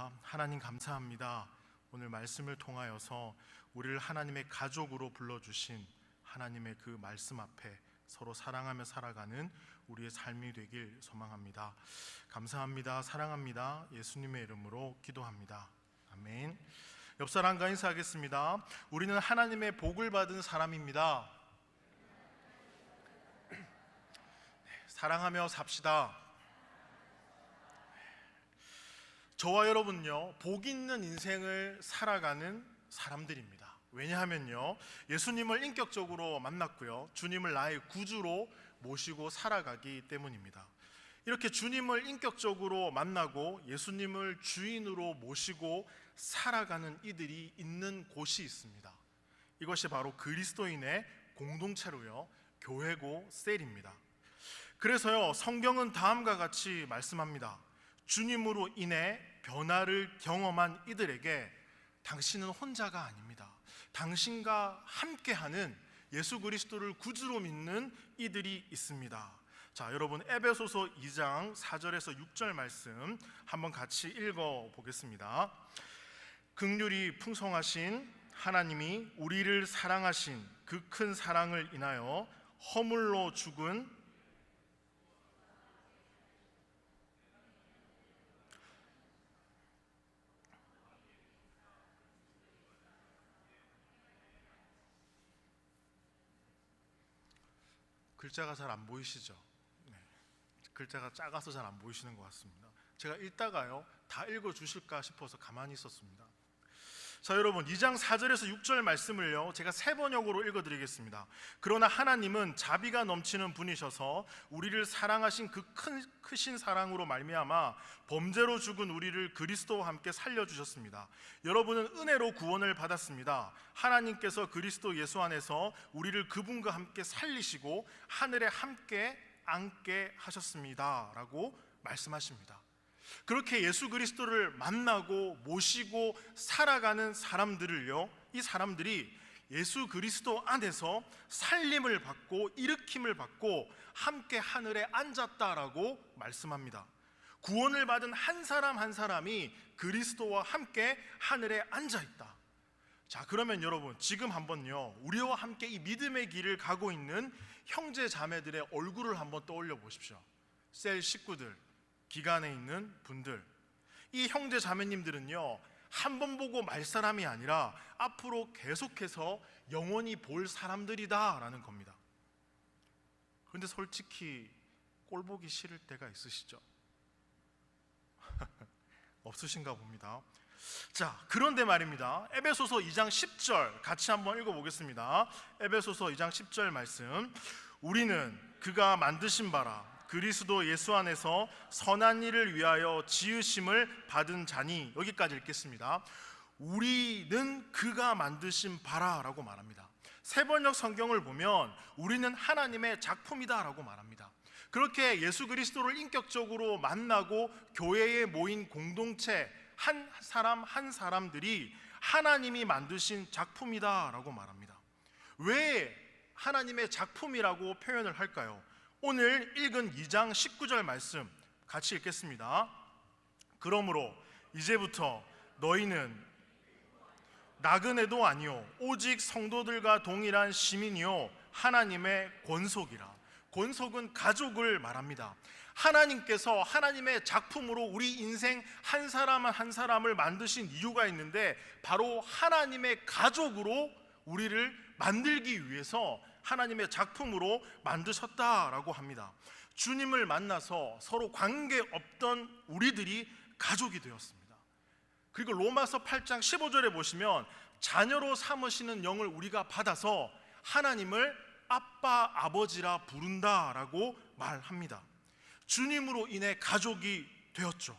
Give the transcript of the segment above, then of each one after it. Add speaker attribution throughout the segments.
Speaker 1: 기도합니다. 하나님 감사합니다. 오늘 말씀을 통하여서 우리를 하나님의 가족으로 불러주신 하나님의 그 말씀 앞에 서로 사랑하며 살아가는 우리의 삶이 되길 소망합니다. 감사합니다. 사랑합니다. 예수님의 이름으로 기도합니다. 아멘. 옆 사람과 인사하겠습니다. 우리는 하나님의 복을 받은 사람입니다. 사랑하며 삽시다. 저와 여러분요, 복 있는 인생을 살아가는 사람들입니다. 왜냐하면요, 예수님을 인격적으로 만났고요, 주님을 나의 구주로 모시고 살아가기 때문입니다. 이렇게 주님을 인격적으로 만나고 예수님을 주인으로 모시고 살아가는 이들이 있는 곳이 있습니다. 이것이 바로 그리스도인의 공동체로요, 교회고 셀입니다. 그래서요, 성경은 다음과 같이 말씀합니다. 주님으로 인해 변화를 경험한 이들에게 당신은 혼자가 아닙니다. 당신과 함께하는 예수 그리스도를 구주로 믿는 이들이 있습니다. 자, 여러분, 에베소서 2장 4절에서 6절 말씀 한번 같이 읽어보겠습니다. 긍휼이 풍성하신 하나님이 우리를 사랑하신 그 큰 사랑을 인하여 허물로 죽은 글자가 잘 안 보이시죠? 네. 글자가 작아서 잘 안 보이시는 것 같습니다. 제가 읽다가요, 다 읽어주실까 싶어서 가만히 있었습니다. 자, 여러분, 2장 4절에서 6절 말씀을요, 제가 세 번역으로 읽어드리겠습니다. 그러나 하나님은 자비가 넘치는 분이셔서 우리를 사랑하신 그 크신 사랑으로 말미암아 범죄로 죽은 우리를 그리스도와 함께 살려주셨습니다. 여러분은 은혜로 구원을 받았습니다. 하나님께서 그리스도 예수 안에서 우리를 그분과 함께 살리시고 하늘에 함께 앉게 하셨습니다 라고 말씀하십니다. 그렇게 예수 그리스도를 만나고 모시고 살아가는 사람들을요, 이 사람들이 예수 그리스도 안에서 살림을 받고 일으킴을 받고 함께 하늘에 앉았다라고 말씀합니다. 구원을 받은 한 사람 한 사람이 그리스도와 함께 하늘에 앉아있다. 자, 그러면 여러분, 지금 한번요, 우리와 함께 이 믿음의 길을 가고 있는 형제 자매들의 얼굴을 한번 떠올려 보십시오. 셀 식구들, 기간에 있는 분들, 이 형제 자매님들은요, 한 번 보고 말 사람이 아니라 앞으로 계속해서 영원히 볼 사람들이다 라는 겁니다. 그런데 솔직히 꼴 보기 싫을 때가 있으시죠? 없으신가 봅니다. 자, 그런데 말입니다, 에베소서 2장 10절 같이 한번 읽어보겠습니다. 에베소서 2장 10절 말씀, 우리는 그가 만드신 바라 그리스도 예수 안에서 선한 일을 위하여 지으심을 받은 자니, 여기까지 읽겠습니다. 우리는 그가 만드신 바라라고 말합니다. 새번역 성경을 보면 우리는 하나님의 작품이다 라고 말합니다. 그렇게 예수 그리스도를 인격적으로 만나고 교회에 모인 공동체 한 사람 한 사람들이 하나님이 만드신 작품이다 라고 말합니다. 왜 하나님의 작품이라고 표현을 할까요? 오늘 읽은 2장 19절 말씀 같이 읽겠습니다. 그러므로 이제부터 너희는 나그네도 아니요 오직 성도들과 동일한 시민이요 하나님의 권속이라. 권속은 가족을 말합니다. 하나님께서 하나님의 작품으로 우리 인생 한 사람 한 사람을 만드신 이유가 있는데, 바로 하나님의 가족으로 우리를 만들기 위해서 하나님의 작품으로 만드셨다라고 합니다. 주님을 만나서 서로 관계없던 우리들이 가족이 되었습니다. 그리고 로마서 8장 15절에 보시면 자녀로 삼으시는 영을 우리가 받아서 하나님을 아빠, 아버지라 부른다라고 말합니다. 주님으로 인해 가족이 되었죠.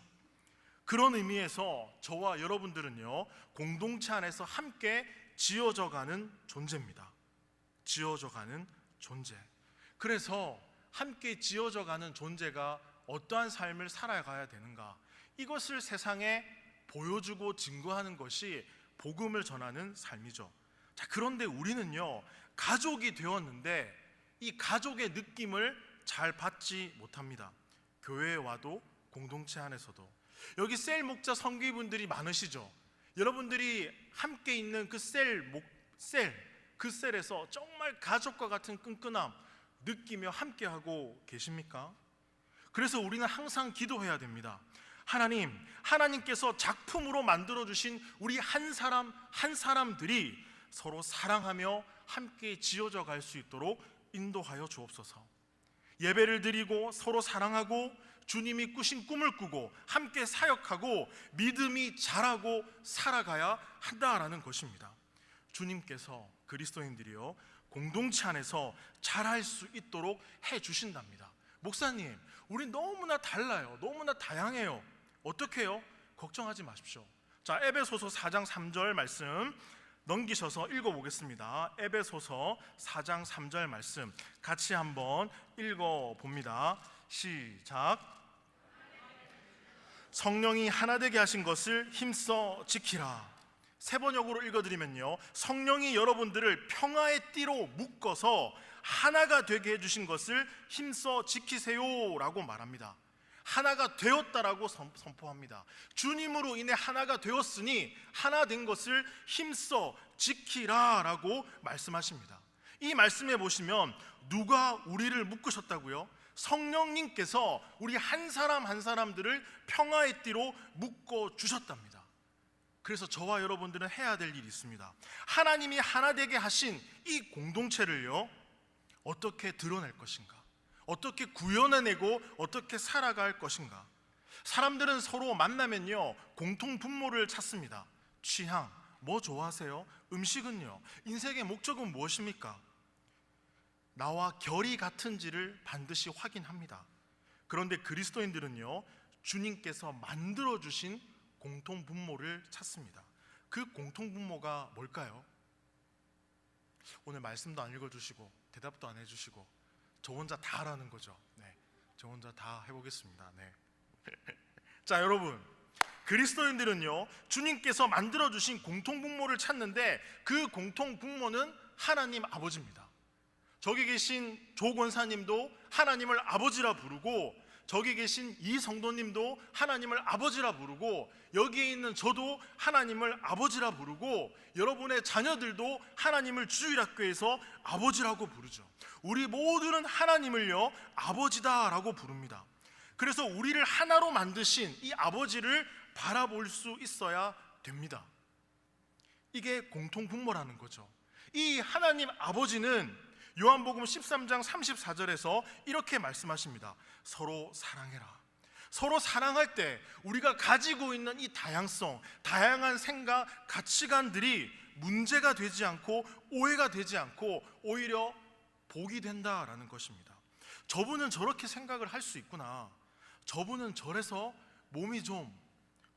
Speaker 1: 그런 의미에서 저와 여러분들은요, 공동체 안에서 함께 지어져가는 존재입니다. 지어져가는 존재. 그래서 함께 지어져가는 존재가 어떠한 삶을 살아가야 되는가, 이것을 세상에 보여주고 증거하는 것이 복음을 전하는 삶이죠. 자, 그런데 우리는요, 가족이 되었는데 이 가족의 느낌을 잘 받지 못합니다. 교회에 와도 공동체 안에서도. 여기 셀 목자 성교분들이 많으시죠? 여러분들이 함께 있는 그 그 셀에서 정말 가족과 같은 끈끈함 느끼며 함께하고 계십니까? 그래서 우리는 항상 기도해야 됩니다. 하나님께서 작품으로 만들어주신 우리 한 사람 한 사람들이 서로 사랑하며 함께 지어져 갈 수 있도록 인도하여 주옵소서. 예배를 드리고 서로 사랑하고 주님이 꾸신 꿈을 꾸고 함께 사역하고 믿음이 자라고 살아가야 한다라는 것입니다. 주님께서 그리스도인들이요 공동체 안에서 자랄 수 있도록 해주신답니다. 목사님, 우리 너무나 달라요. 너무나 다양해요. 어떻게 해요? 걱정하지 마십시오. 자, 에베소서 4장 3절 말씀 넘기셔서 읽어보겠습니다. 에베소서 4장 3절 말씀 같이 한번 읽어봅니다. 시작. 성령이 하나 되게 하신 것을 힘써 지키라. 세 번역으로 읽어드리면요, 성령이 여러분들을 평화의 띠로 묶어서 하나가 되게 해주신 것을 힘써 지키세요 라고 말합니다. 하나가 되었다라고 선포합니다. 주님으로 인해 하나가 되었으니 하나 된 것을 힘써 지키라 라고 말씀하십니다. 이 말씀에 보시면 누가 우리를 묶으셨다고요? 성령님께서 우리 한 사람 한 사람들을 평화의 띠로 묶어 주셨답니다. 그래서 저와 여러분들은 해야 될 일이 있습니다. 하나님이 하나 되게 하신 이 공동체를요 어떻게 드러낼 것인가? 어떻게 구현해내고 어떻게 살아갈 것인가? 사람들은 서로 만나면요 공통 분모를 찾습니다. 취향, 뭐 좋아하세요? 음식은요? 인생의 목적은 무엇입니까? 나와 결이 같은지를 반드시 확인합니다. 그런데 그리스도인들은요 주님께서 만들어주신 공통 분모를 찾습니다. 그 공통 분모가 뭘까요? 오늘 말씀도 안 읽어주시고 대답도 안 해주시고 저 혼자 다 하라는 거죠. 네, 저 혼자 다 해보겠습니다. 네. 자, 여러분, 그리스도인들은요 주님께서 만들어주신 공통 분모를 찾는데 그 공통 분모는 하나님 아버지입니다. 저기 계신 조 권사님도 하나님을 아버지라 부르고, 저기 계신 이 성도님도 하나님을 아버지라 부르고, 여기에 있는 저도 하나님을 아버지라 부르고, 여러분의 자녀들도 하나님을 주일학교에서 아버지라고 부르죠. 우리 모두는 하나님을요 아버지다라고 부릅니다. 그래서 우리를 하나로 만드신 이 아버지를 바라볼 수 있어야 됩니다. 이게 공통분모라는 거죠. 이 하나님 아버지는 요한복음 13장 34절에서 이렇게 말씀하십니다. 서로 사랑해라. 서로 사랑할 때 우리가 가지고 있는 이 다양성, 다양한 생각, 가치관들이 문제가 되지 않고 오해가 되지 않고 오히려 복이 된다라는 것입니다. 저분은 저렇게 생각을 할 수 있구나. 저분은 저래서 몸이 좀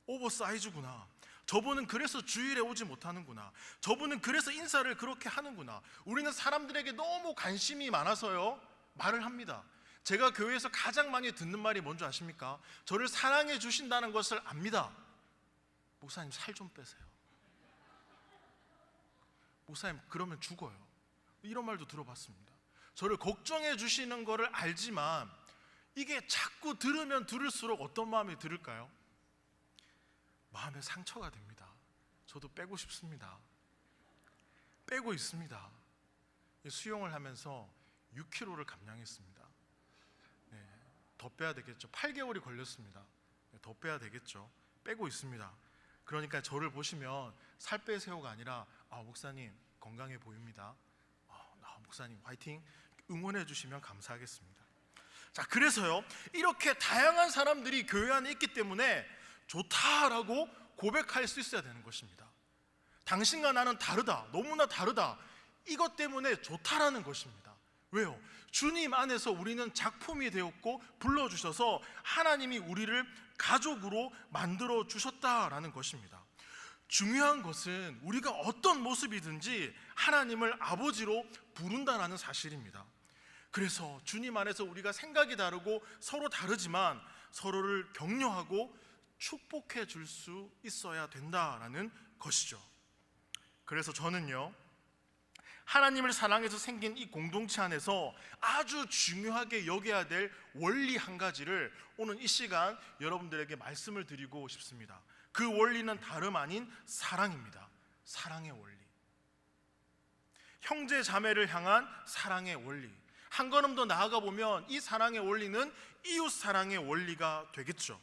Speaker 1: 오버사이즈구나. 저분은 그래서 주일에 오지 못하는구나. 저분은 그래서 인사를 그렇게 하는구나. 우리는 사람들에게 너무 관심이 많아서요 말을 합니다. 제가 교회에서 가장 많이 듣는 말이 뭔지 아십니까? 저를 사랑해 주신다는 것을 압니다. 목사님 살 좀 빼세요. 목사님 그러면 죽어요. 이런 말도 들어봤습니다. 저를 걱정해 주시는 것을 알지만 이게 자꾸 들으면 들을수록 어떤 마음이 들을까요? 마음에 상처가 됩니다. 저도 빼고 싶습니다. 빼고 있습니다. 수영을 하면서 6kg를 감량했습니다. 네, 더 빼야 되겠죠. 8개월이 걸렸습니다. 더 빼야 되겠죠. 빼고 있습니다. 그러니까 저를 보시면 살 빼세요가 아니라 목사님 건강해 보입니다. 목사님 화이팅 응원해 주시면 감사하겠습니다. 자, 그래서요 이렇게 다양한 사람들이 교회 안에 있기 때문에 좋다라고 고백할 수 있어야 되는 것입니다. 당신과 나는 다르다, 너무나 다르다, 이것 때문에 좋다라는 것입니다. 왜요? 주님 안에서 우리는 작품이 되었고 불러주셔서 하나님이 우리를 가족으로 만들어 주셨다라는 것입니다. 중요한 것은 우리가 어떤 모습이든지 하나님을 아버지로 부른다라는 사실입니다. 그래서 주님 안에서 우리가 생각이 다르고 서로 다르지만 서로를 격려하고 축복해 줄 수 있어야 된다라는 것이죠. 그래서 저는요 하나님을 사랑해서 생긴 이 공동체 안에서 아주 중요하게 여겨야 될 원리 한 가지를 오늘 이 시간 여러분들에게 말씀을 드리고 싶습니다. 그 원리는 다름 아닌 사랑입니다. 사랑의 원리. 형제 자매를 향한 사랑의 원리. 한 걸음 더 나아가 보면 이 사랑의 원리는 이웃 사랑의 원리가 되겠죠.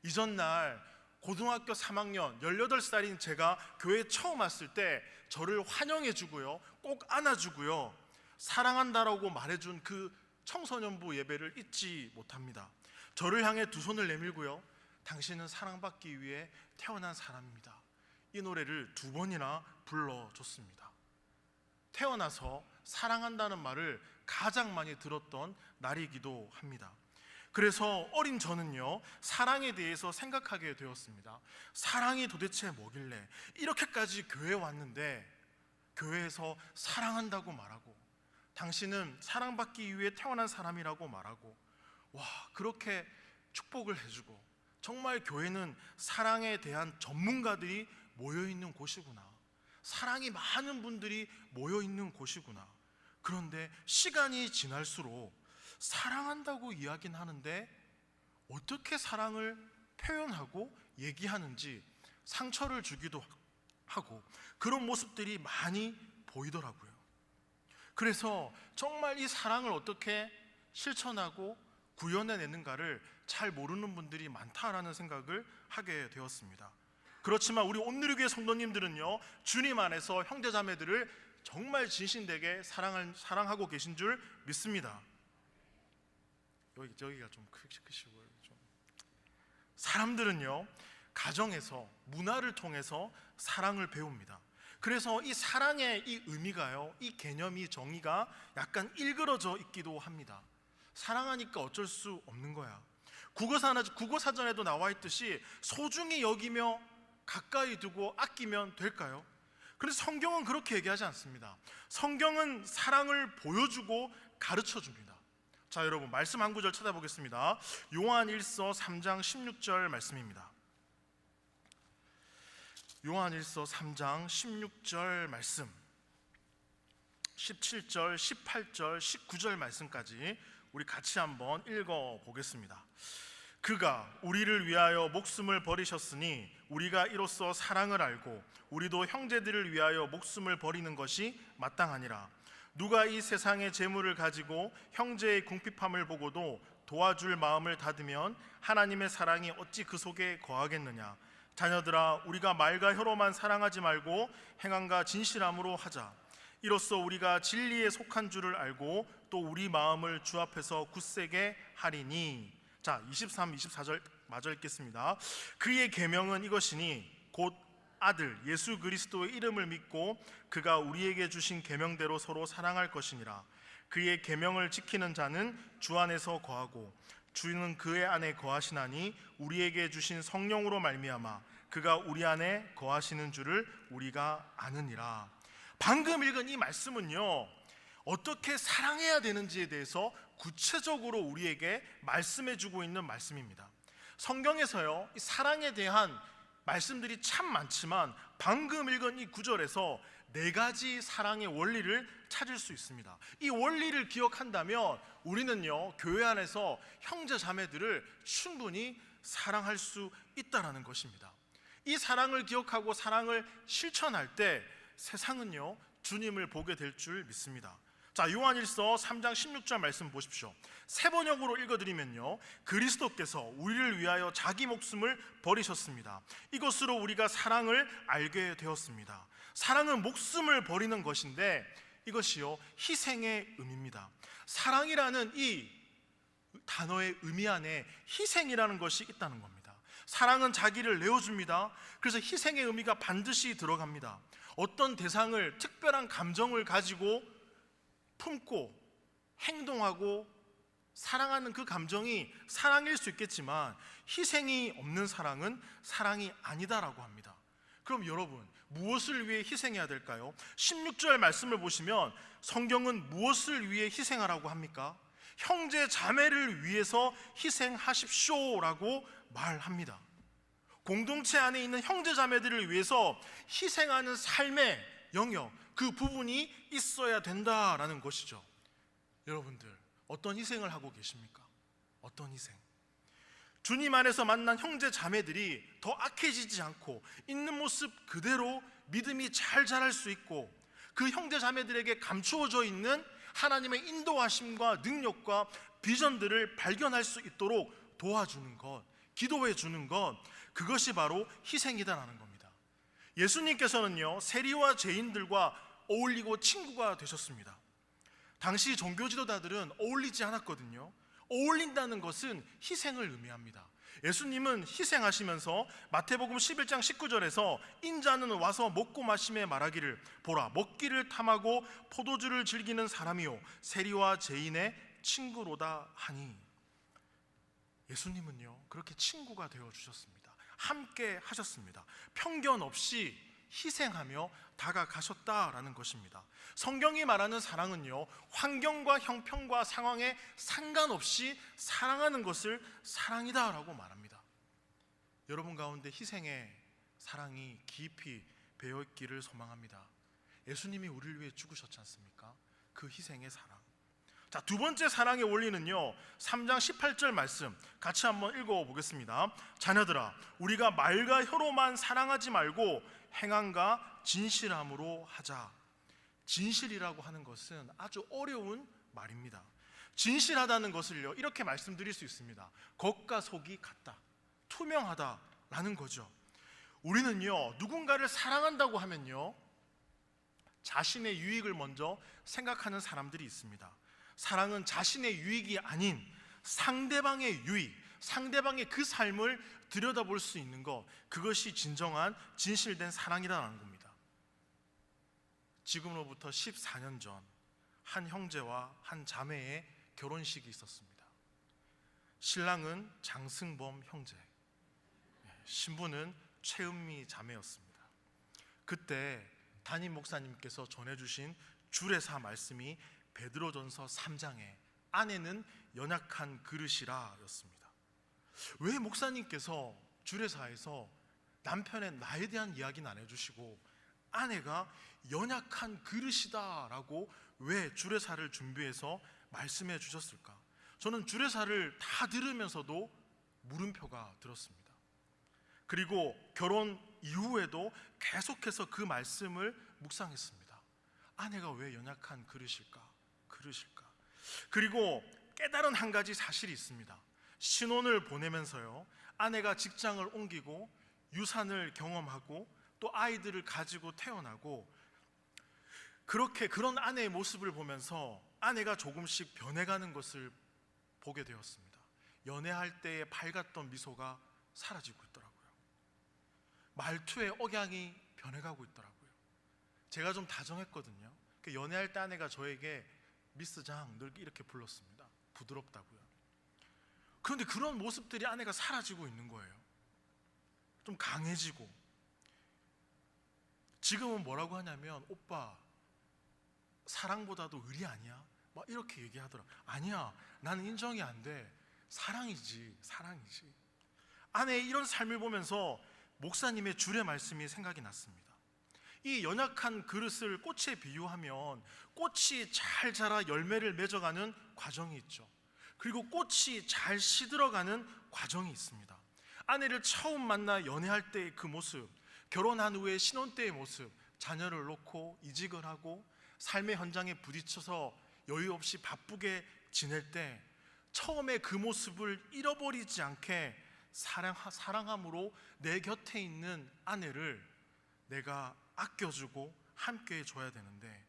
Speaker 1: 이전날 고등학교 3학년 18살인 제가 교회에 처음 왔을 때 저를 환영해 주고요, 꼭 안아주고요, 사랑한다라고 말해준 그 청소년부 예배를 잊지 못합니다. 저를 향해 두 손을 내밀고요, 당신은 사랑받기 위해 태어난 사람입니다, 이 노래를 2번이나 불러줬습니다. 태어나서 사랑한다는 말을 가장 많이 들었던 날이기도 합니다. 그래서 어린 저는요, 사랑에 대해서 생각하게 되었습니다. 사랑이 도대체 뭐길래 이렇게까지 교회에 왔는데 교회에서 사랑한다고 말하고, 당신은 사랑받기 위해 태어난 사람이라고 말하고, 와, 그렇게 축복을 해주고, 정말 교회는 사랑에 대한 전문가들이 모여있는 곳이구나, 사랑이 많은 분들이 모여있는 곳이구나. 그런데 시간이 지날수록 사랑한다고 이야기는 하는데 어떻게 사랑을 표현하고 얘기하는지 상처를 주기도 하고 그런 모습들이 많이 보이더라고요. 그래서 정말 이 사랑을 어떻게 실천하고 구현해내는가를 잘 모르는 분들이 많다라는 생각을 하게 되었습니다. 그렇지만 우리 온누리교회 성도님들은요, 주님 안에서 형제자매들을 정말 진심되게 사랑하고 계신 줄 믿습니다. 여기가 좀 크시고요. 좀. 사람들은요, 가정에서 문화를 통해서 사랑을 배웁니다. 그래서 이 사랑의 이 의미가요, 이 개념이 정의가 약간 일그러져 있기도 합니다. 사랑하니까 어쩔 수 없는 거야. 국어사전에도 나와 있듯이 소중히 여기며 가까이 두고 아끼면 될까요? 그래서 성경은 그렇게 얘기하지 않습니다. 성경은 사랑을 보여주고 가르쳐 줍니다. 자, 여러분 말씀 한 구절 찾아보겠습니다. 요한일서 3장 16절 말씀입니다. 요한일서 3장 16절 말씀, 17절, 18절, 19절 말씀까지 우리 같이 한번 읽어보겠습니다. 그가 우리를 위하여 목숨을 버리셨으니 우리가 이로써 사랑을 알고 우리도 형제들을 위하여 목숨을 버리는 것이 마땅하니라. 누가 이 세상의 재물을 가지고 형제의 궁핍함을 보고도 도와줄 마음을 닫으면 하나님의 사랑이 어찌 그 속에 거하겠느냐. 자녀들아, 우리가 말과 혀로만 사랑하지 말고 행함과 진실함으로 하자. 이로써 우리가 진리에 속한 줄을 알고 또 우리 마음을 주 앞에서 굳세게 하리니. 자, 23, 24절 마저 읽겠습니다. 그의 계명은 이것이니 곧 아들 예수 그리스도의 이름을 믿고 그가 우리에게 주신 계명대로 서로 사랑할 것이니라. 그의 계명을 지키는 자는 주 안에서 거하고 주는 그의 안에 거하시나니 우리에게 주신 성령으로 말미암아 그가 우리 안에 거하시는 줄을 우리가 아느니라. 방금 읽은 이 말씀은요, 어떻게 사랑해야 되는지에 대해서 구체적으로 우리에게 말씀해주고 있는 말씀입니다. 성경에서요, 이 사랑에 대한 말씀들이 참 많지만 방금 읽은 이 구절에서 4가지 사랑의 원리를 찾을 수 있습니다. 이 원리를 기억한다면 우리는요, 교회 안에서 형제 자매들을 충분히 사랑할 수 있다는 것입니다. 이 사랑을 기억하고 사랑을 실천할 때 세상은요, 주님을 보게 될 줄 믿습니다. 자, 요한일서 3장 16절 말씀 보십시오. 세번역으로 읽어드리면요, 그리스도께서 우리를 위하여 자기 목숨을 버리셨습니다. 이것으로 우리가 사랑을 알게 되었습니다. 사랑은 목숨을 버리는 것인데 이것이요, 희생의 의미입니다. 사랑이라는 이 단어의 의미 안에 희생이라는 것이 있다는 겁니다. 사랑은 자기를 내어줍니다. 그래서 희생의 의미가 반드시 들어갑니다. 어떤 대상을, 특별한 감정을 가지고 품고 행동하고 사랑하는 그 감정이 사랑일 수 있겠지만 희생이 없는 사랑은 사랑이 아니다라고 합니다. 그럼 여러분, 무엇을 위해 희생해야 될까요? 16절 말씀을 보시면 성경은 무엇을 위해 희생하라고 합니까? 형제 자매를 위해서 희생하십시오라고 말합니다. 공동체 안에 있는 형제 자매들을 위해서 희생하는 삶의 영역, 그 부분이 있어야 된다라는 것이죠. 여러분들, 어떤 희생을 하고 계십니까? 어떤 희생? 주님 안에서 만난 형제 자매들이 더 악해지지 않고 있는 모습 그대로 믿음이 잘 자랄 수 있고, 그 형제 자매들에게 감추어져 있는 하나님의 인도하심과 능력과 비전들을 발견할 수 있도록 도와주는 것, 기도해 주는 것, 그것이 바로 희생이다라는 겁니다. 예수님께서는요, 세리와 죄인들과 어울리고 친구가 되셨습니다. 당시 종교 지도자들은 어울리지 않았거든요. 어울린다는 것은 희생을 의미합니다. 예수님은 희생하시면서 마태복음 11장 19절에서 인자는 와서 먹고 마심에 말하기를, 보라, 먹기를 탐하고 포도주를 즐기는 사람이요 세리와 죄인의 친구로다 하니, 예수님은요 그렇게 친구가 되어주셨습니다. 함께 하셨습니다. 편견 없이 희생하며 다가가셨다라는 것입니다. 성경이 말하는 사랑은요, 환경과 형편과 상황에 상관없이 사랑하는 것을 사랑이다라고 말합니다. 여러분 가운데 희생의 사랑이 깊이 배어있기를 소망합니다. 예수님이 우리를 위해 죽으셨지 않습니까? 그 희생의 사랑. 자, 두 번째 사랑의 원리는요, 3장 18절 말씀 같이 한번 읽어보겠습니다. 자녀들아, 우리가 말과 혀로만 사랑하지 말고 행함과 진실함으로 하자. 진실이라고 하는 것은 아주 어려운 말입니다. 진실하다는 것을요, 이렇게 말씀드릴 수 있습니다. 겉과 속이 같다, 투명하다라는 거죠. 우리는요, 누군가를 사랑한다고 하면요, 자신의 유익을 먼저 생각하는 사람들이 있습니다. 사랑은 자신의 유익이 아닌 상대방의 유익, 상대방의 그 삶을 들여다볼 수 있는 것, 그것이 진정한 진실된 사랑이라는 겁니다. 지금으로부터 14년 전 한 형제와 한 자매의 결혼식이 있었습니다. 신랑은 장승범 형제, 신부는 최은미 자매였습니다. 그때 담임 목사님께서 전해주신 주례사 말씀이 베드로전서 3장에 아내는 연약한 그릇이라 였습니다. 왜 목사님께서 주례사에서 남편의 나에 대한 이야기는 안 해주시고 아내가 연약한 그릇이다 라고 왜 주례사를 준비해서 말씀해 주셨을까? 저는 주례사를 다 들으면서도 물음표가 들었습니다. 그리고 결혼 이후에도 계속해서 그 말씀을 묵상했습니다. 아내가 왜 연약한 그릇일까? 그리고 깨달은 한 가지 사실이 있습니다. 신혼을 보내면서요, 아내가 직장을 옮기고 유산을 경험하고 또 아이들을 가지고 태어나고, 그렇게 그런 아내의 모습을 보면서 아내가 조금씩 변해가는 것을 보게 되었습니다. 연애할 때의 밝았던 미소가 사라지고 있더라고요. 말투의 억양이 변해가고 있더라고요. 제가 좀 다정했거든요. 연애할 때 아내가 저에게 미스장 늘 이렇게 불렀습니다. 부드럽다고요. 그런데 그런 모습들이 아내가 사라지고 있는 거예요. 좀 강해지고, 지금은 뭐라고 하냐면, 오빠 사랑보다도 의리 아니야? 막 이렇게 얘기하더라. 아니야, 나는 인정이 안 돼. 사랑이지. 아내의 이런 삶을 보면서 목사님의 주례 말씀이 생각이 났습니다. 이 연약한 그릇을 꽃에 비유하면 꽃이 잘 자라 열매를 맺어가는 과정이 있죠. 그리고 꽃이 잘 시들어가는 과정이 있습니다. 아내를 처음 만나 연애할 때의 그 모습, 결혼한 후에 신혼 때의 모습, 자녀를 놓고 이직을 하고 삶의 현장에 부딪혀서 여유 없이 바쁘게 지낼 때 처음에 그 모습을 잃어버리지 않게 사랑함으로 내 곁에 있는 아내를 내가 아껴주고 함께 해줘야 되는데,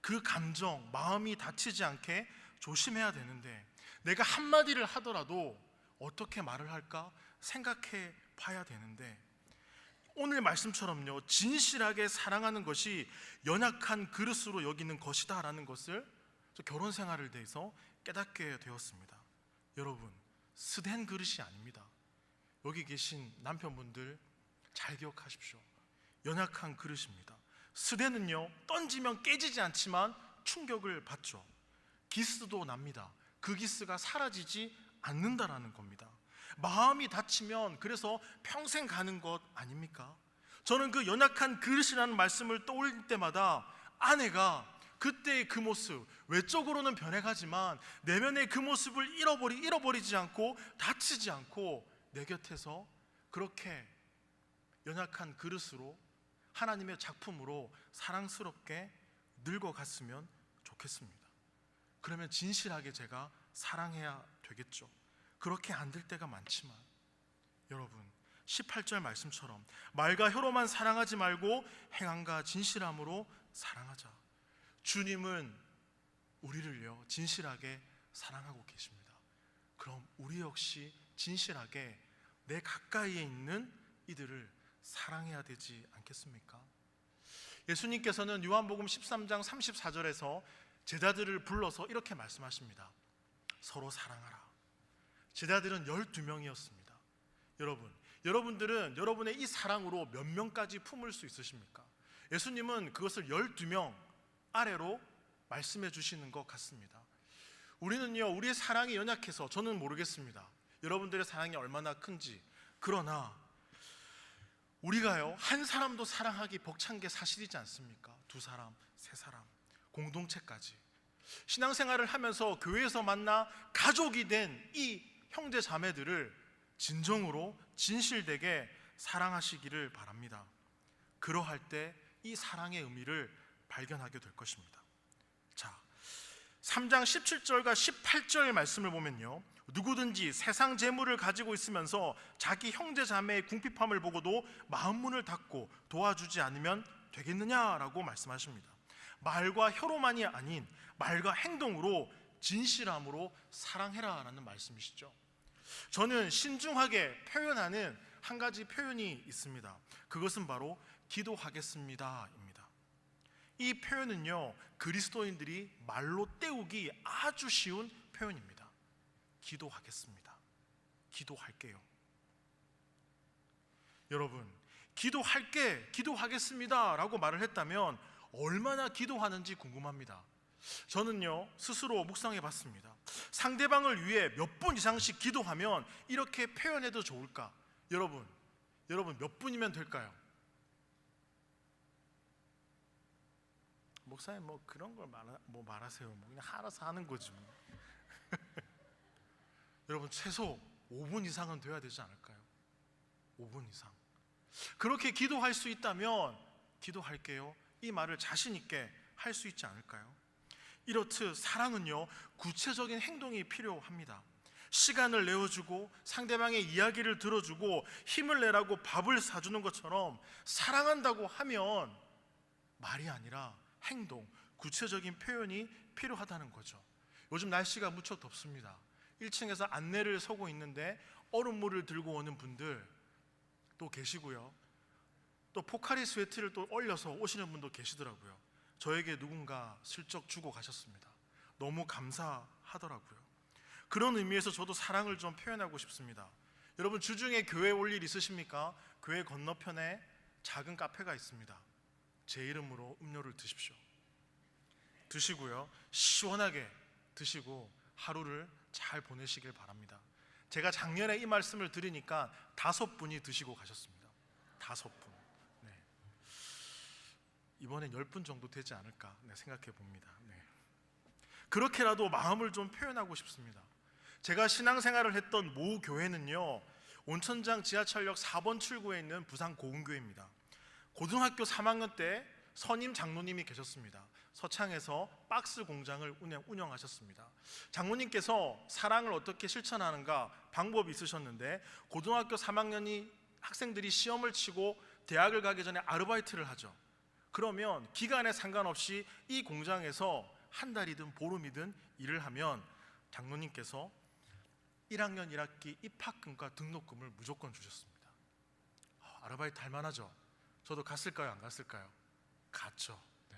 Speaker 1: 그 감정, 마음이 다치지 않게 조심해야 되는데, 내가 한마디를 하더라도 어떻게 말을 할까 생각해 봐야 되는데, 오늘 말씀처럼요, 진실하게 사랑하는 것이 연약한 그릇으로 여기는 것이다 라는 것을 저 결혼 생활을 대해서 깨닫게 되었습니다. 여러분, 스된 그릇이 아닙니다. 여기 계신 남편분들 잘 기억하십시오. 연약한 그릇입니다. 스대는요, 던지면 깨지지 않지만 충격을 받죠. 기스도 납니다. 그 기스가 사라지지 않는다라는 겁니다. 마음이 다치면 그래서 평생 가는 것 아닙니까? 저는 그 연약한 그릇이라는 말씀을 떠올릴 때마다 아내가 그때의 그 모습, 외적으로는 변해가지만 내면의 그 모습을 잃어버리지 않고 다치지 않고 내 곁에서 그렇게 연약한 그릇으로 하나님의 작품으로 사랑스럽게 늙어갔으면 좋겠습니다. 그러면 진실하게 제가 사랑해야 되겠죠. 그렇게 안 될 때가 많지만 여러분 18절 말씀처럼 말과 혀로만 사랑하지 말고 행함과 진실함으로 사랑하자. 주님은 우리를요 진실하게 사랑하고 계십니다. 그럼 우리 역시 진실하게 내 가까이에 있는 이들을 사랑해야 되지 않겠습니까? 예수님께서는 요한복음 13장 34절에서 제자들을 불러서 이렇게 말씀하십니다. 서로 사랑하라. 제자들은 12명이었습니다. 여러분들은 여러분의 이 사랑으로 몇 명까지 품을 수 있으십니까? 예수님은 그것을 12명 아래로 말씀해 주시는 것 같습니다. 우리는요 우리의 사랑이 연약해서 저는 모르겠습니다. 여러분들의 사랑이 얼마나 큰지. 그러나 우리가요 한 사람도 사랑하기 벅찬 게 사실이지 않습니까? 두 사람, 세 사람, 공동체까지. 신앙생활을 하면서 교회에서 만나 가족이 된 이 형제 자매들을 진정으로 진실되게 사랑하시기를 바랍니다. 그러할 때 이 사랑의 의미를 발견하게 될 것입니다. 자, 3장 17절과 18절 말씀을 보면요, 누구든지 세상 재물을 가지고 있으면서 자기 형제 자매의 궁핍함을 보고도 마음 문을 닫고 도와주지 않으면 되겠느냐라고 말씀하십니다. 말과 혀로만이 아닌 말과 행동으로 진실함으로 사랑해라라는 말씀이시죠. 저는 신중하게 표현하는 한 가지 표현이 있습니다. 그것은 바로 기도하겠습니다입니다. 이 표현은요 그리스도인들이 말로 때우기 아주 쉬운 표현입니다. 기도하겠습니다. 기도할게요. 여러분, 기도하겠습니다 라고 말을 했다면 얼마나 기도하는지 궁금합니다. 저는요 스스로 묵상해 봤습니다. 상대방을 위해 몇 분 이상씩 기도하면 이렇게 표현해도 좋을까? 여러분 몇 분이면 될까요? 목사님 뭐 그런 걸 말하세요. 뭐 그냥 알아서 하는 거지 뭐. 여러분 최소 5분 이상은 돼야 되지 않을까요? 5분 이상. 그렇게 기도할 수 있다면 기도할게요 이 말을 자신 있게 할 수 있지 않을까요? 이렇듯 사랑은요 구체적인 행동이 필요합니다. 시간을 내어주고 상대방의 이야기를 들어주고 힘을 내라고 밥을 사주는 것처럼 사랑한다고 하면 말이 아니라 행동, 구체적인 표현이 필요하다는 거죠. 요즘 날씨가 무척 덥습니다. 1층에서 안내를 서고 있는데 얼음물을 들고 오는 분들 또 계시고요, 또 포카리 스웨트를 또 얼려서 오시는 분도 계시더라고요. 저에게 누군가 슬쩍 주고 가셨습니다. 너무 감사하더라고요. 그런 의미에서 저도 사랑을 좀 표현하고 싶습니다. 여러분 주중에 교회 올 일 있으십니까? 교회 건너편에 작은 카페가 있습니다. 제 이름으로 음료를 드십시오. 드시고요 시원하게 드시고 하루를 잘 보내시길 바랍니다. 제가 작년에 이 말씀을 드리니까 5분이 드시고 가셨습니다. 5분. 네. 이번엔 10분 정도 되지 않을까 생각해 봅니다. 네. 그렇게라도 마음을 좀 표현하고 싶습니다. 제가 신앙생활을 했던 모 교회는요 온천장 지하철역 4번 출구에 있는 부산 고운교회입니다. 고등학교 3학년 때 선임 장로님이 계셨습니다. 서창에서 박스 공장을 운영하셨습니다. 장로님께서 사랑을 어떻게 실천하는가 방법이 있으셨는데, 고등학교 3학년이 학생들이 시험을 치고 대학을 가기 전에 아르바이트를 하죠. 그러면 기간에 상관없이 이 공장에서 한 달이든 보름이든 일을 하면 장로님께서 1학년 1학기 입학금과 등록금을 무조건 주셨습니다. 아르바이트 할 만하죠? 저도 갔을까요? 안 갔을까요? 갔죠. 네.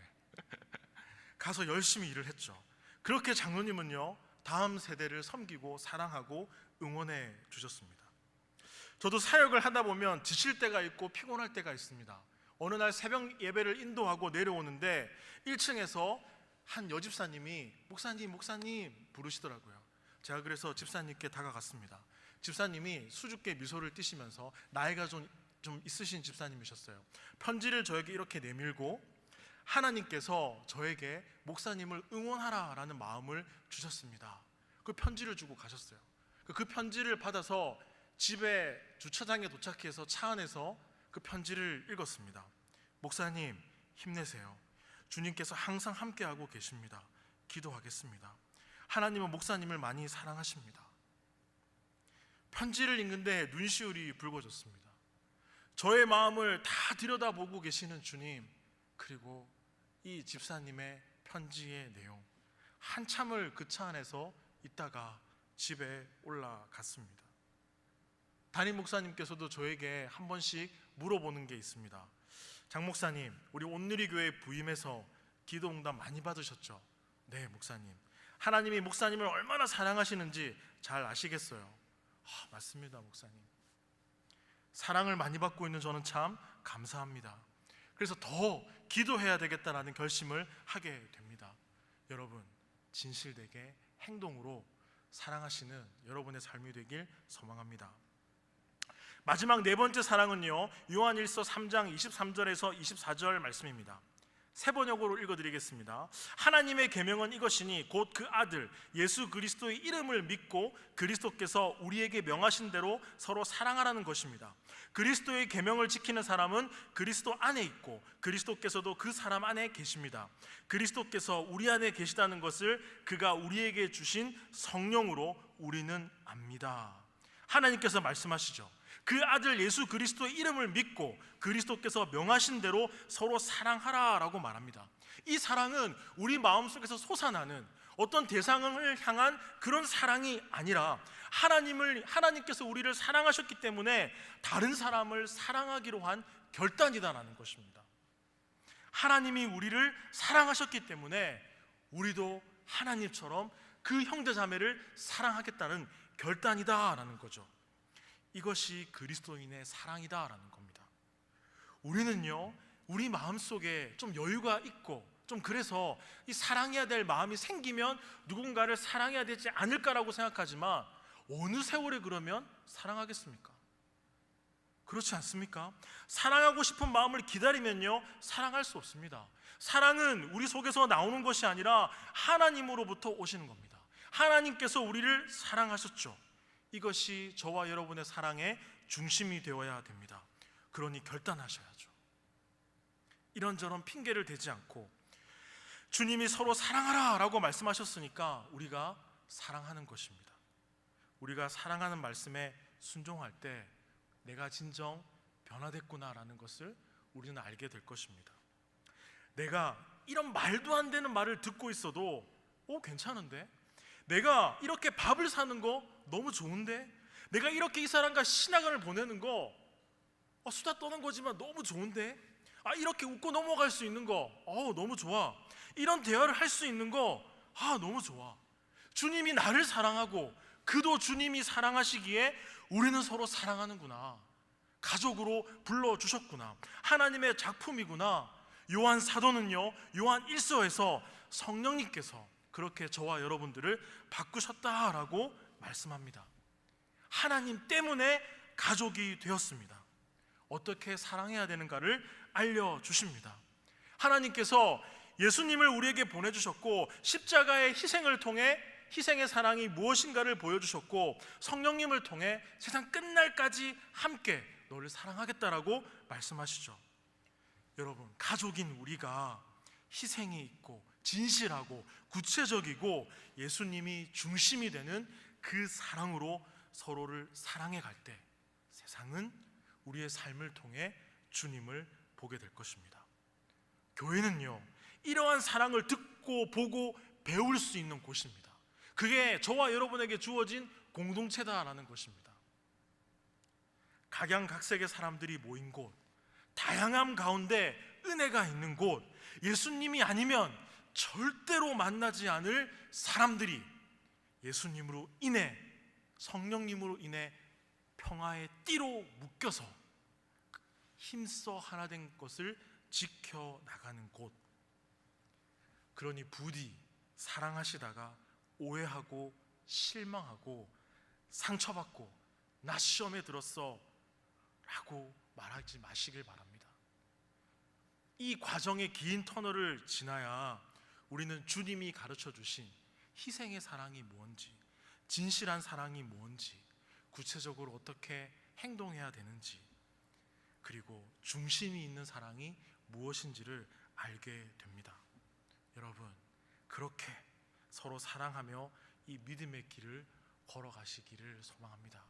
Speaker 1: 가서 열심히 일을 했죠. 그렇게 장로님은요 다음 세대를 섬기고 사랑하고 응원해 주셨습니다. 저도 사역을 하다 보면 지칠 때가 있고 피곤할 때가 있습니다. 어느 날 새벽 예배를 인도하고 내려오는데 1층에서 한 여집사님이 목사님 부르시더라고요. 제가 그래서 집사님께 다가갔습니다. 집사님이 수줍게 미소를 띠시면서 나이가 좀 좀 있으신 집사님이셨어요. 편지를 저에게 이렇게 내밀고 하나님께서 저에게 목사님을 응원하라라는 마음을 주셨습니다. 그 편지를 주고 가셨어요. 그 편지를 받아서 집에 주차장에 도착해서 차 안에서 그 편지를 읽었습니다. 목사님 힘내세요. 주님께서 항상 함께하고 계십니다. 기도하겠습니다. 하나님은 목사님을 많이 사랑하십니다. 편지를 읽는데 눈시울이 붉어졌습니다. 저의 마음을 다 들여다보고 계시는 주님, 그리고 이 집사님의 편지의 내용, 한참을 그 차 안에서 있다가 집에 올라갔습니다. 담임 목사님께서도 저에게 한 번씩 물어보는 게 있습니다. 장 목사님, 우리 온누리교회 부임해서 기도 응답 많이 받으셨죠? 네, 목사님. 하나님이 목사님을 얼마나 사랑하시는지 잘 아시겠어요? 맞습니다, 목사님. 사랑을 많이 받고 있는 저는 참 감사합니다. 그래서 더 기도해야 되겠다라는 결심을 하게 됩니다. 여러분, 진실되게 행동으로 사랑하시는 여러분의 삶이 되길 소망합니다. 마지막 네 번째 사랑은요, 요한일서 3장 23절에서 24절 말씀입니다. 세 번역으로 읽어드리겠습니다. 하나님의 계명은 이것이니 곧 그 아들 예수 그리스도의 이름을 믿고 그리스도께서 우리에게 명하신 대로 서로 사랑하라는 것입니다. 그리스도의 계명을 지키는 사람은 그리스도 안에 있고 그리스도께서도 그 사람 안에 계십니다. 그리스도께서 우리 안에 계시다는 것을 그가 우리에게 주신 성령으로 우리는 압니다. 하나님께서 말씀하시죠. 그 아들 예수 그리스도의 이름을 믿고 그리스도께서 명하신 대로 서로 사랑하라라고 말합니다. 이 사랑은 우리 마음속에서 솟아나는 어떤 대상을 향한 그런 사랑이 아니라 하나님께서 우리를 사랑하셨기 때문에 다른 사람을 사랑하기로 한 결단이다라는 것입니다. 하나님이 우리를 사랑하셨기 때문에 우리도 하나님처럼 그 형제자매를 사랑하겠다는 결단이다라는 거죠. 이것이 그리스도인의 사랑이다라는 겁니다. 우리는요, 우리 마음속에 좀 여유가 있고 좀 그래서 이 사랑해야 될 마음이 생기면 누군가를 사랑해야 되지 않을까라고 생각하지만 어느 세월에 그러면 사랑하겠습니까? 그렇지 않습니까? 사랑하고 싶은 마음을 기다리면요, 사랑할 수 없습니다. 사랑은 우리 속에서 나오는 것이 아니라 하나님으로부터 오시는 겁니다. 하나님께서 우리를 사랑하셨죠. 이것이 저와 여러분의 사랑의 중심이 되어야 됩니다. 그러니 결단하셔야죠. 이런저런 핑계를 대지 않고 주님이 서로 사랑하라 라고 말씀하셨으니까 우리가 사랑하는 것입니다. 우리가 사랑하는 말씀에 순종할 때 내가 진정 변화됐구나 라는 것을 우리는 알게 될 것입니다. 내가 이런 말도 안 되는 말을 듣고 있어도 괜찮은데? 내가 이렇게 밥을 사는 거 너무 좋은데? 내가 이렇게 이 사람과 신학을 보내는 거 수다 떠는 거지만 너무 좋은데? 이렇게 웃고 넘어갈 수 있는 거 너무 좋아. 이런 대화를 할 수 있는 거 너무 좋아. 주님이 나를 사랑하고 그도 주님이 사랑하시기에 우리는 서로 사랑하는구나. 가족으로 불러주셨구나. 하나님의 작품이구나. 요한 사도는요, 요한 1서에서 성령님께서 그렇게 저와 여러분들을 바꾸셨다라고 말씀합니다. 하나님 때문에 가족이 되었습니다. 어떻게 사랑해야 되는가를 알려주십니다. 하나님께서 예수님을 우리에게 보내주셨고 십자가의 희생을 통해 희생의 사랑이 무엇인가를 보여주셨고 성령님을 통해 세상 끝날까지 함께 너를 사랑하겠다라고 말씀하시죠. 여러분, 가족인 우리가 희생이 있고 진실하고 구체적이고 예수님이 중심이 되는 그 사랑으로 서로를 사랑해 갈 때 세상은 우리의 삶을 통해 주님을 보게 될 것입니다. 교회는요, 이러한 사랑을 듣고 보고 배울 수 있는 곳입니다. 그게 저와 여러분에게 주어진 공동체다라는 것입니다. 각양각색의 사람들이 모인 곳, 다양함 가운데 은혜가 있는 곳, 예수님이 아니면 절대로 만나지 않을 사람들이 예수님으로 인해, 성령님으로 인해 평화의 띠로 묶여서 힘써 하나 된 것을 지켜나가는 곳. 그러니 부디 사랑하시다가 오해하고 실망하고 상처받고 나 시험에 들었어 라고 말하지 마시길 바랍니다. 이 과정의 긴 터널을 지나야 우리는 주님이 가르쳐 주신 희생의 사랑이 뭔지, 진실한 사랑이 뭔지, 구체적으로 어떻게 행동해야 되는지, 그리고 중심이 있는 사랑이 무엇인지를 알게 됩니다. 여러분, 그렇게 서로 사랑하며 이 믿음의 길을 걸어가시기를 소망합니다.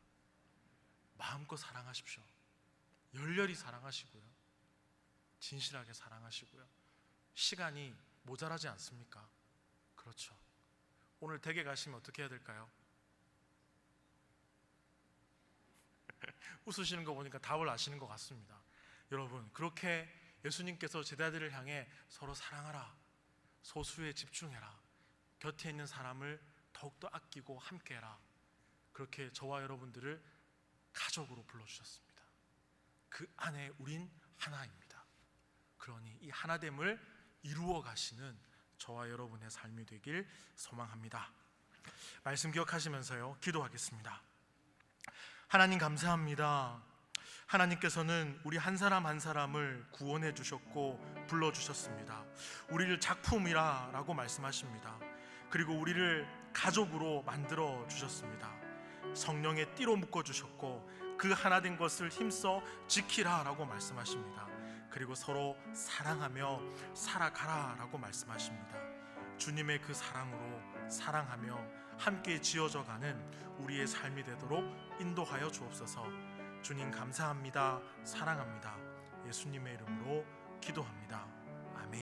Speaker 1: 마음껏 사랑하십시오. 열렬히 사랑하시고요, 진실하게 사랑하시고요. 시간이 모자라지 않습니까? 그렇죠. 오늘 댁에 가시면 어떻게 해야 될까요? 웃으시는 거 보니까 답을 아시는 것 같습니다. 여러분, 그렇게 예수님께서 제자들을 향해 서로 사랑하라, 소수에 집중해라, 곁에 있는 사람을 더욱더 아끼고 함께해라, 그렇게 저와 여러분들을 가족으로 불러주셨습니다. 그 안에 우린 하나입니다. 그러니 이 하나됨을 이루어 가시는 저와 여러분의 삶이 되길 소망합니다. 말씀 기억하시면서요, 기도하겠습니다. 하나님 감사합니다. 하나님께서는 우리 한 사람 한 사람을 구원해 주셨고 불러주셨습니다. 우리를 작품이라고 말씀하십니다. 그리고 우리를 가족으로 만들어 주셨습니다. 성령의 띠로 묶어 주셨고 그 하나된 것을 힘써 지키라라고 말씀하십니다. 그리고 서로 사랑하며 살아가라라고 말씀하십니다. 주님의 그 사랑으로 사랑하며 함께 지어져 가는 우리의 삶이 되도록 인도하여 주옵소서. 주님 감사합니다. 사랑합니다. 예수님의 이름으로 기도합니다.